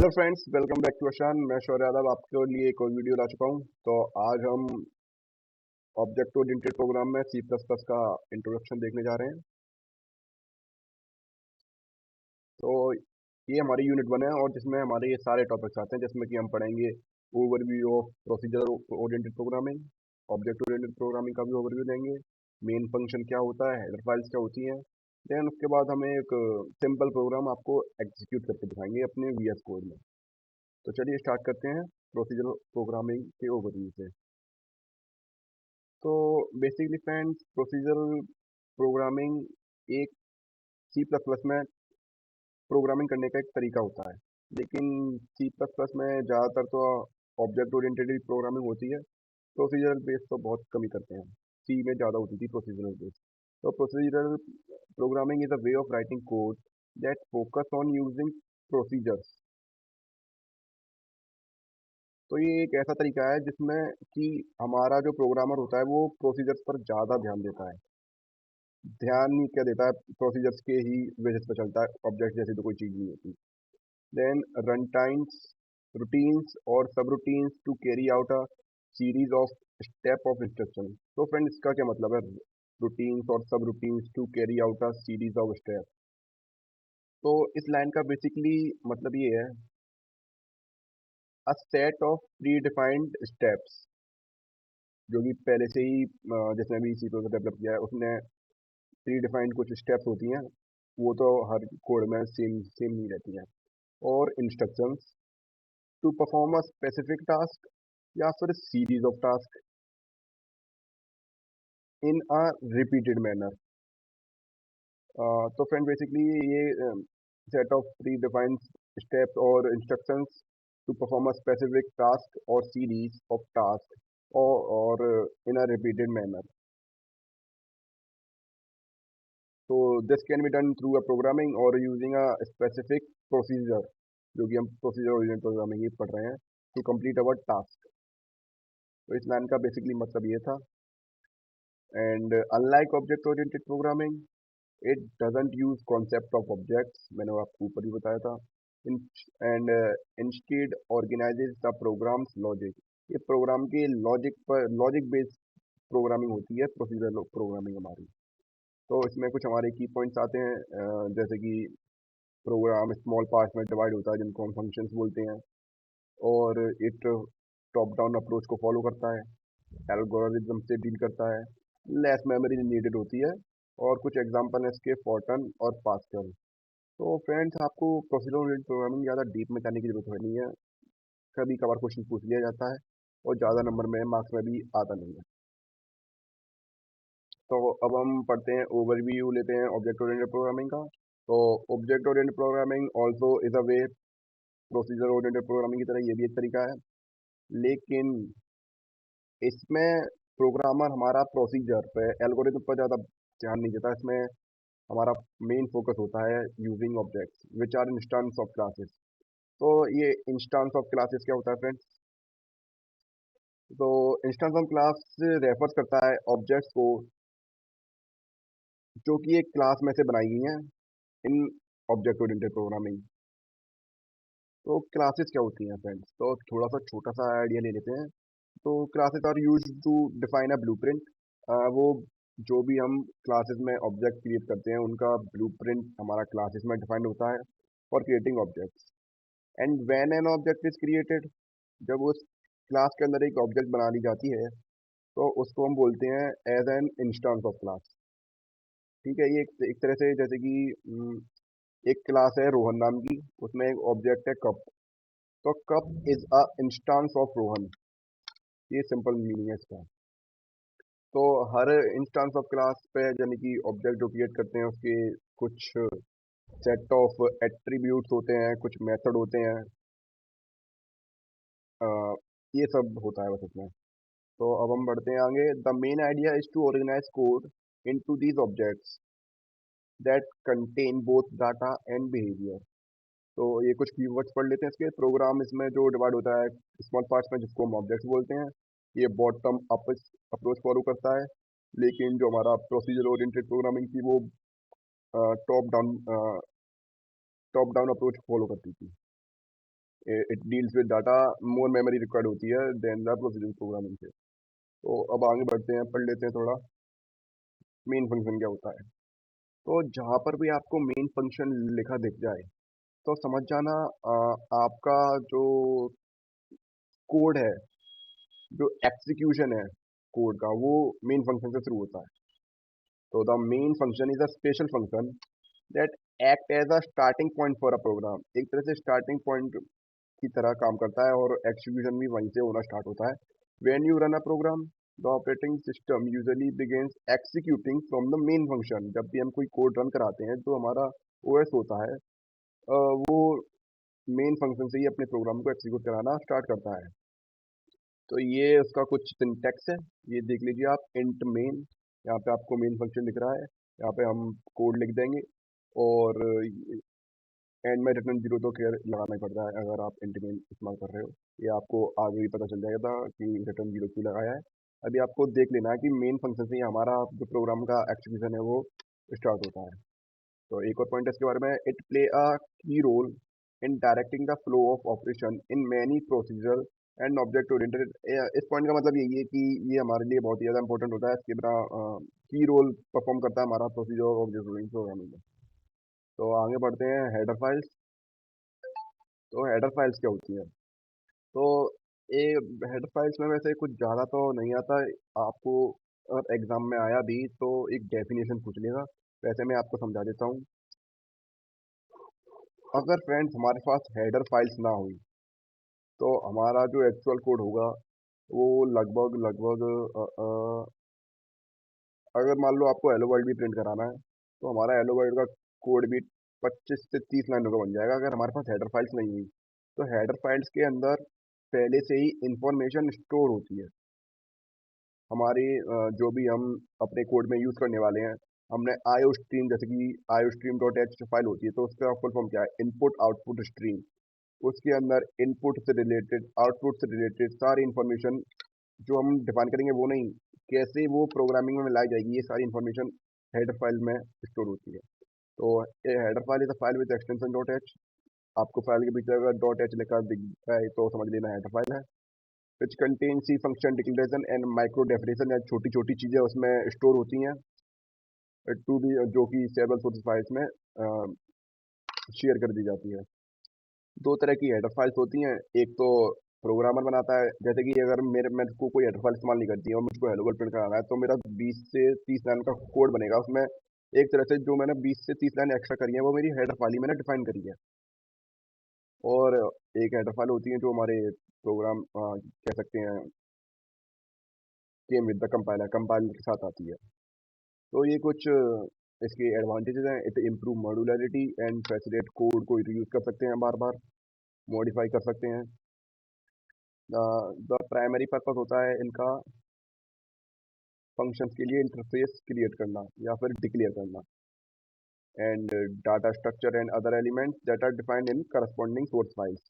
Hello friends, welcome back to अशान। मैं शौर्य यादव आपके लिए एक और वीडियो ला चुका हूं। तो आज हम ऑब्जेक्ट ओरिएंटेड प्रोग्राम में सी प्लस प्लस का इंट्रोडक्शन देखने जा रहे हैं। तो ये हमारी यूनिट 1 है और जिसमें हमारे ये सारे टॉपिक्स आते हैं, जिसमें कि हम पढ़ेंगे overview of procedure oriented programming, object oriented programming का भी ओवरव्यू देंगे, मेन फंक्शन क्या होता है, हेडर फाइल्स क्या होती हैं। देन उसके बाद हमें एक सिंपल प्रोग्राम आपको एग्जीक्यूट करके दिखाएंगे अपने वीएस कोड में। तो चलिए स्टार्ट करते हैं प्रोसीजर प्रोग्रामिंग के ओवरव्यू से। तो बेसिकली फ्रेंड्स, प्रोसीजरल प्रोग्रामिंग एक सी प्लस प्लस में प्रोग्रामिंग करने का एक तरीका होता है। लेकिन सी प्लस प्लस में ज़्यादातर तो ऑब्जेक्ट ओरिएंटेड प्रोग्रामिंग होती है। प्रोसीजरल बेस तो बहुत कम ही करते हैं। सी में ज़्यादा होती थी प्रोसीजरल बेस। तो procedural programming is a way of writing code that focus on using procedures. तो ये एक ऐसा तरीका है जिसमें कि हमारा जो प्रोग्रामर होता है वो प्रोसीजर्स पर ज़्यादा ध्यान देता है। ध्यान नहीं क्या देता है, प्रोसीजर्स के ही बेसिस पे चलता है, ऑब्जेक्ट जैसी तो कोई चीज़ नहीं होती। देन रन टाइम्स, रूटीन्स और सब routines to carry out a series of step of instruction. तो फ्रेंड, इसका क्या मतलब है, रूटीन्स और सब routines to carry out a series of step? तो इस लाइन का बेसिकली मतलब ये है, a set of pre defined steps, जो कि पहले से ही जिसने भी सी प्रोग्राम डेवलप किया है उसने प्री डिफाइंड कुछ स्टेप्स होती हैं, वो तो हर कोड में सेम सेम नहीं रहती हैं। और instructions to perform a specific task या फिर series of task in a repeated manner. तो फ्रेंड बेसिकली ये set of pre defined steps और instructions to perform a specific task और सीरीज ऑफ टास्क और इन अ रिपीटेड मैनर। तो this can be done through a programming और using a specific procedure, जो कि हम procedure oriented programming ही पढ़ रहे हैं, टू कंप्लीट अवर टास्क। तो इस लाइन का बेसिकली मतलब ये था। And unlike object oriented programming, it doesn't use concept of objects, मैंने आपको ऊपर ही बताया था। And instead organizes the program's logic. ये प्रोग्राम के लॉजिक पर, लॉजिक बेस्ड प्रोग्रामिंग होती है प्रोसीजर प्रोग्रामिंग हमारी। तो इसमें कुछ हमारे की पॉइंट्स आते हैं, जैसे कि प्रोग्राम स्मॉल पार्ट्स में डिवाइड होता है जिनको हम फंक्शंस बोलते हैं, और इट टॉप डाउन अप्रोच को फॉलो करता है, एल्गोरिथम से डील करता है, लेस मेमोरी नीडेड होती है, और कुछ एग्जांपल है इसके फॉर्टन और पास्कल। तो फ्रेंड्स, आपको प्रोसीजर ओरिएंटेड प्रोग्रामिंग ज़्यादा डीप में जाने की जरूरत नहीं है। कभी कभार क्वेश्चन पूछ लिया जाता है और ज़्यादा नंबर में मार्क्स में भी आता नहीं है। तो अब हम पढ़ते हैं, ओवरव्यू लेते हैं ऑब्जेक्ट ओरिएंटेड प्रोग्रामिंग का। तो object oriented programming also is a way, procedure oriented programming की तरह ये भी एक तरीका है, लेकिन इसमें प्रोग्रामर हमारा प्रोसीजर पे, एल्गोरिथम पर ज़्यादा ध्यान नहीं देता। इसमें हमारा मेन फोकस होता है using objects which are instance of classes. तो ये इंस्टांस ऑफ क्लासेस क्या होता है फ्रेंड्स? तो इंस्टांस ऑफ क्लास रेफर्स करता है ऑब्जेक्ट्स को जो कि एक क्लास में से बनाई गई हैं इन ऑब्जेक्ट ओरिएंटेड प्रोग्रामिंग। तो क्लासेस क्या होती हैं फ्रेंड्स? तो थोड़ा सा छोटा सा आइडिया ले लेते हैं। तो classes are used to define a blueprint. वो जो भी हम क्लासेस में ऑब्जेक्ट क्रिएट करते हैं उनका ब्लूप्रिंट हमारा क्लासेस में डिफाइंड होता है for creating objects. And when an object is created, जब उस क्लास के अंदर एक ऑब्जेक्ट बना ली जाती है तो उसको हम बोलते हैं as an instance of class. ठीक है, ये एक तरह से जैसे कि एक क्लास है रोहन नाम की, उसमें एक ऑब्जेक्ट है कप। तो cup is a instance of Rohan, ये सिंपल मीनिंग है इसका। तो हर इंस्टांस ऑफ क्लास पे यानी कि ऑब्जेक्ट जो क्रिएट करते हैं उसके कुछ सेट ऑफ एट्रीब्यूट्स होते हैं, कुछ मेथड होते हैं, अ, ये सब होता है बस इसमें। तो अब हम बढ़ते हैं आगे। The main idea is to organize code into these objects that contain both data and behaviour. तो ये कुछ कीवर्ड्स पढ़ लेते हैं इसके। प्रोग्राम इसमें जो डिवाइड होता है स्मॉल पार्ट्स में, जिसको हम ऑब्जेक्ट्स बोलते हैं, ये बॉटम अप अप्रोच फॉलो करता है। लेकिन जो हमारा प्रोसीजर ओरिएंटेड प्रोग्रामिंग थी वो top down top down approach follow करती थी। It deals with data, more memory required होती है देन द प्रोसीजर प्रोग्रामिंग से। तो अब आगे बढ़ते हैं, पढ़ लेते हैं थोड़ा मेन फंक्शन क्या होता है। तो जहाँ पर भी आपको मेन फंक्शन लिखा दिख जाए तो समझ जाना आपका जो कोड है, जो एग्जीक्यूशन है कोड का, वो मेन फंक्शन से शुरू होता है। तो the main function is a special function that act as a starting point for a program. एक तरह से स्टार्टिंग पॉइंट की तरह काम करता है और एग्जीक्यूशन भी वहीं से होना स्टार्ट होता है। When you run a program the operating system usually begins executing from the main function. जब भी हम कोई कोड रन कराते हैं तो हमारा ओएस होता है, वो मेन फंक्शन से ही अपने प्रोग्राम को एग्जीक्यूट कराना स्टार्ट करता है। तो ये उसका कुछ सिंटैक्स है, ये देख लीजिए आप। इंट मेन, यहाँ पे आपको मेन फंक्शन दिख रहा है, यहाँ पे हम कोड लिख देंगे और एंड में रिटर्न जीरो तो केयर लगाना ही पड़ता है अगर आप इंट मेन इस्तेमाल कर रहे हो। ये आपको आगे भी पता चल जाएगा कि रिटर्न जीरो क्यों लगाया है। अभी आपको देख लेना है कि मेन फंक्शन से ही हमारा जो प्रोग्राम का एक्सक्यूशन है वो स्टार्ट होता है। तो एक और पॉइंट है इसके बारे में, it play a key role in directing the flow of operation in many procedure and object oriented. इस पॉइंट का मतलब यही है कि ये हमारे लिए बहुत ही ज़्यादा इंपॉर्टेंट होता है। इसके बिना की रोल परफॉर्म करता है हमारा प्रोसीजर और ऑब्जेक्ट ओरिएंटेड प्रोग्रामिंग में। तो आगे बढ़ते हैं हेडर फाइल्स। तो हेडर फाइल्स क्या होती हैं? तो ये हेडर फाइल्स में वैसे कुछ ज़्यादा तो नहीं आता आपको, अगर एग्जाम में आया भी तो एक डेफिनेशन पूछ लेगा। वैसे मैं आपको समझा देता हूँ। अगर फ्रेंड्स हमारे पास हेडर फाइल्स ना हुई तो हमारा जो एक्चुअल कोड होगा वो लगभग लगभग अगर मान लो आपको हेलो वर्ल्ड भी प्रिंट कराना है तो हमारा हेलो वर्ल्ड का कोड भी 25 से 30 लाइनों का बन जाएगा अगर हमारे पास हेडर फाइल्स नहीं हुई। तो हेडर फाइल्स के अंदर पहले से ही इंफॉर्मेशन स्टोर होती है हमारी, जो भी हम अपने कोड में यूज़ करने वाले हैं। हमने आईओ स्ट्रीम, जैसे कि IO stream dot H file होती है, तो उसका फुल फॉर्म क्या है? Input output stream. उसके अंदर इनपुट से रिलेटेड, आउटपुट से रिलेटेड सारी इंफॉर्मेशन जो हम डिफाइन करेंगे, वो नहीं, कैसे वो प्रोग्रामिंग में लाई जाएगी, ये सारी इंफॉर्मेशन हेडर फाइल में स्टोर होती है। तो ये header file is a file with extension dot H. आपको फाइल के पीछे अगर डॉट एच लिखा दिख रहा है तो समझ लेना हेडर फाइल है। Which contain C function declaration and micro definition, या छोटी छोटी चीज़ें उसमें स्टोर होती हैं टू बी, जो कि सेवरल सोर्स फाइल्स में शेयर कर दी जाती है। दो तरह की हेडर फाइल्स होती हैं, एक तो प्रोग्रामर बनाता है, जैसे कि अगर मेरे को कोई हेडर फाइल इस्तेमाल नहीं करती है और मुझको हेलो वर्ल्ड प्रिंट कराना है तो मेरा 20 से 30 लाइन का कोड बनेगा। उसमें एक तरह से जो मैंने 20 से 30 लाइन एक्स्ट्रा करी है वो मेरी हेडर फाइल ही मैंने डिफाइन करी है। और एक हेडर फाइल होती है जो हमारे प्रोग्राम कह सकते हैं came with the compiler, compiler के साथ आती है। तो ये कुछ इसके एडवांटेजेस हैं। It improve modularity and facilitate code को रीयूज कर सकते हैं, बार बार मॉडिफाई कर सकते हैं। द प्राइमरी पर्पस होता है इनका फंक्शंस के लिए इंटरफेस क्रिएट करना या फिर डिक्लेयर करना, and data structure and other elements that are defined in corresponding source files.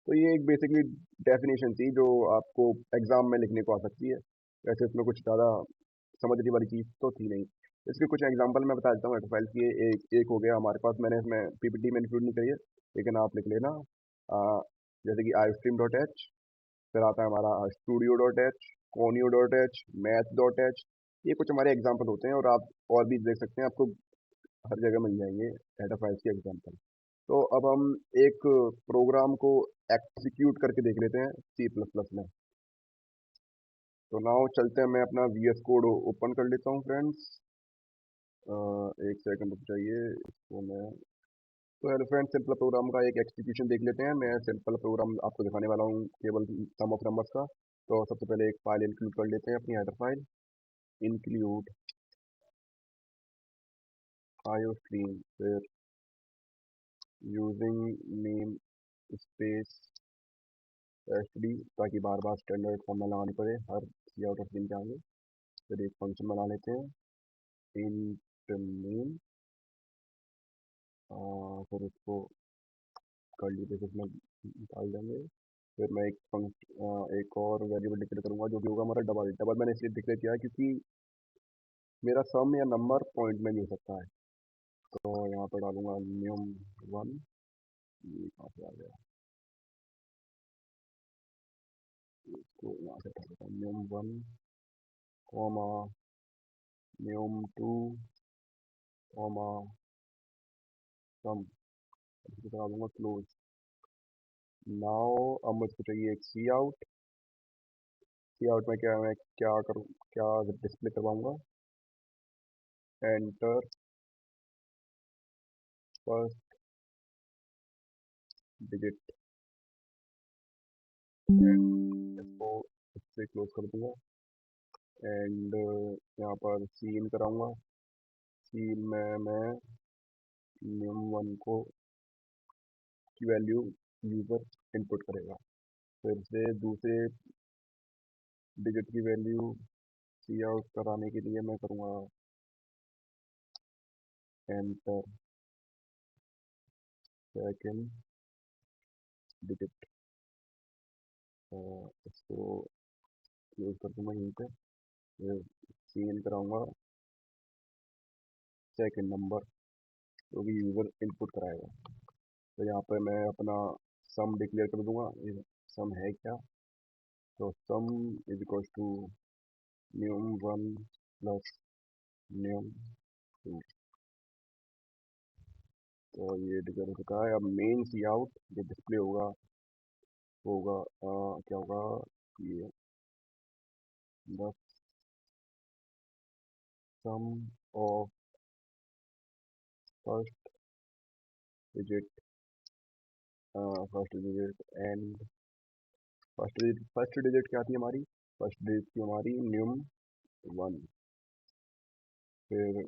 तो ये एक बेसिकली डेफिनेशन थी जो आपको एग्जाम में लिखने को आ सकती है। वैसे इसमें कुछ ज़्यादा समझने वाली चीज़ तो थी नहीं। इसके कुछ एग्जांपल मैं बता देता हूँ हेडर फाइल्स की। एक हो गया हमारे पास, मैंने इसमें पीपीटी में इंक्लूड नहीं करी है लेकिन आप लिख लेना। जैसे कि आई स्ट्रीम डॉट एच, फिर आता है हमारा studio dot H, conio dot H, math dot H. ये कुछ हमारे एग्जाम्पल होते हैं और आप और भी देख सकते हैं, आपको हर जगह मिल जाएंगे हेडर फाइल्स के एग्जाम्पल। तो अब हम एक प्रोग्राम को एग्जीक्यूट करके देख लेते हैं सी प्लस प्लस में। तो नाउ चलते हैं, मैं अपना वी एस कोड ओपन कर लेता हूँ फ्रेंड्स। एक सेकंड रुक जाइए इसको मैं। तो हेलो फ्रेंड्स, सिंपल प्रोग्राम का एक एग्जीक्यूशन देख लेते हैं। मैं सिंपल प्रोग्राम आपको दिखाने वाला हूँ केवल सम ऑफ नंबर्स का। तो सबसे पहले एक फाइल इंक्लूड कर लेते हैं, अपनी header file include IO stream, फिर यूजिंग नेम स्पेस एसडी, ताकि बार बार स्टैंडर्ड फॉर्म में लगानी पड़े हर सी आउट ऑफ दिन के आगे। फिर एक फंक्शन बना लेते हैं इंट नेम, फिर उसको कर्ली ब्रैकेट में डाल देंगे। फिर मैं एक और वेरिएबल डिक्लेयर करूंगा जो कि होगा हमारा डबल। डबल मैंने इसलिए डिक्लेयर किया है क्योंकि मेरा सम या नंबर पॉइंट में भी हो सकता है। तो यहाँ पर डालूंगा न्यूम वन। ये कहाँ पे आ गया? इसको यहाँ से हटा देता हूँ, num1 कॉमा num2 कॉमा सम, इसको करा दूंगा क्लोज। नाउ अब मुझको चाहिए एक सी आउट। सी आउट में क्या मैं क्या करूँ, क्या डिस्प्ले करवाऊंगा, एंटर फर्स्ट डिजिट, इसको इससे क्लोज कर दूंगा। एंड यहाँ पर सी इन कराऊंगा। सी इन में मैं num1 को की वैल्यू यूज़र इनपुट करेगा, फिर से दूसरे डिजिट की वैल्यू सी आउट कराने के लिए मैं करूँगा एंटर सेकेंड डिजिट, इसको क्लोज कर दूंगा यहीं पे। फिर सी इन कराऊंगा सेकेंड नंबर जो भी यूज़र इनपुट कराएगा। तो यहाँ पर मैं अपना सम डिक्लेयर कर दूंगा। ये सम है क्या, तो sum is equal to num1 plus num2। तो ये डिक्लेयर हो चुका है। अब मेन सी आउट जो डिस्प्ले होगा होगा क्या होगा, ये the sum of first digit, first digit and first digit क्या थी हमारी, फर्स्ट डिजिट थी हमारी num1। फिर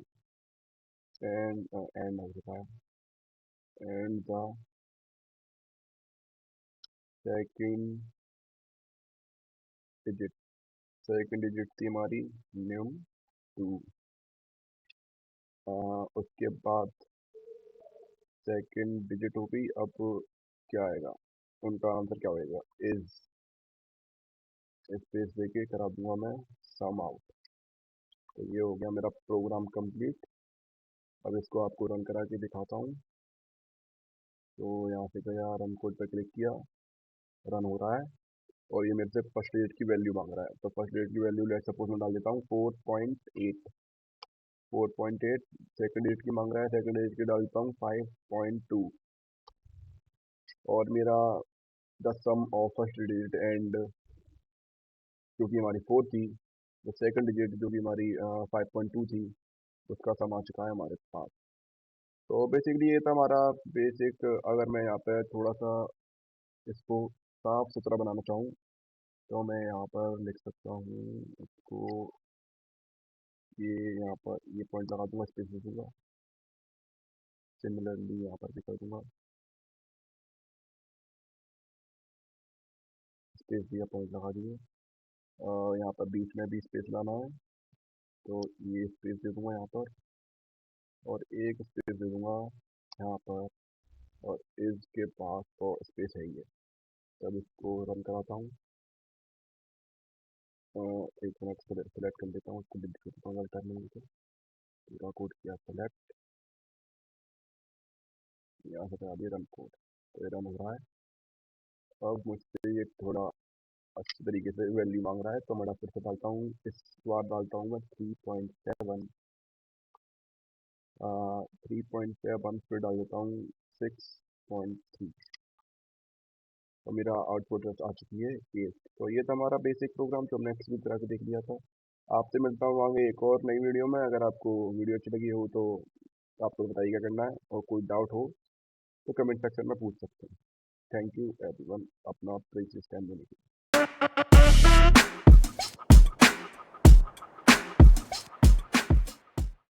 एंड हो चुका है, and the second digit, second digit थी हमारी num2। उसके बाद सेकेंड डिजिट हो गई। अब क्या आएगा, उनका आंसर क्या होएगा, इज स्पेस देके करा दूंगा मैं सम आउट। तो ये हो गया मेरा प्रोग्राम कंप्लीट। अब इसको आपको रन करा के दिखाता हूँ। तो यहाँ से गया, रन कोड पर क्लिक किया, रन हो रहा है और ये मेरे से फर्स्ट डिजिट की वैल्यू मांग रहा है। तो फर्स्ट डिजिट की वैल्यू लेट सपोज मैं डाल देता हूँ 4.8। 4.8 सेकेंड डिजिट की मांग रहा है, सेकेंड डिजिट की डाल देता हूँ 5.2। और मेरा the sum of first digit and जो कि हमारी 4 थी, तो सेकंड डिजिट जो कि हमारी 5.2 थी, उसका सम आ चुका है हमारे पास। तो बेसिकली ये था हमारा बेसिक। अगर मैं यहाँ पे थोड़ा सा इसको साफ सुथरा बनाना चाहूँ तो मैं यहाँ पर लिख सकता हूँ इसको, ये यहाँ पर ये पॉइंट लगा दूंगा, स्पेस दे दूंगा। सिमिलरली यहाँ पर भी कर दूंगा, स्पेस दिया, पॉइंट लगा दिए। यहाँ पर बीच में भी स्पेस लाना है, तो ये स्पेस दे दूंगा यहाँ पर, और एक स्पेस दे दूंगा यहाँ पर, और इसके पास तो स्पेस है ही है। तब इसको रन कराता हूँ। एक मिनट सेलेक्ट कर देता हूँ, इसको डिलीट कर देता हूँ टर्मिनल को। पूरा कोड किया सेलेक्ट, यहाँ से करा दिया रन कोड, तो ये रन हो रहा है। अब मुझसे ये थोड़ा अच्छी तरीके से वैल्यू मांग रहा है, तो मैं फिर से डालता हूँ, इस बार डालता हूँ मैं 3.7, 3.7 फिर डाल देता हूँ 6.3। तो मेरा आउटपुट आ चुकी है 8। तो ये था हमारा बेसिक प्रोग्राम जो हमने एक्सक्यूट करा के देख लिया था। आपसे मिलता हूँ आगे एक और नई वीडियो में। अगर आपको वीडियो अच्छी लगी हो तो आपको बताइए क्या करना है, और कोई डाउट हो तो कमेंट सेक्शन में पूछ सकते हैं। थैंक यू एवरीवन अपना प्रीशियस टाइम देने के लिए।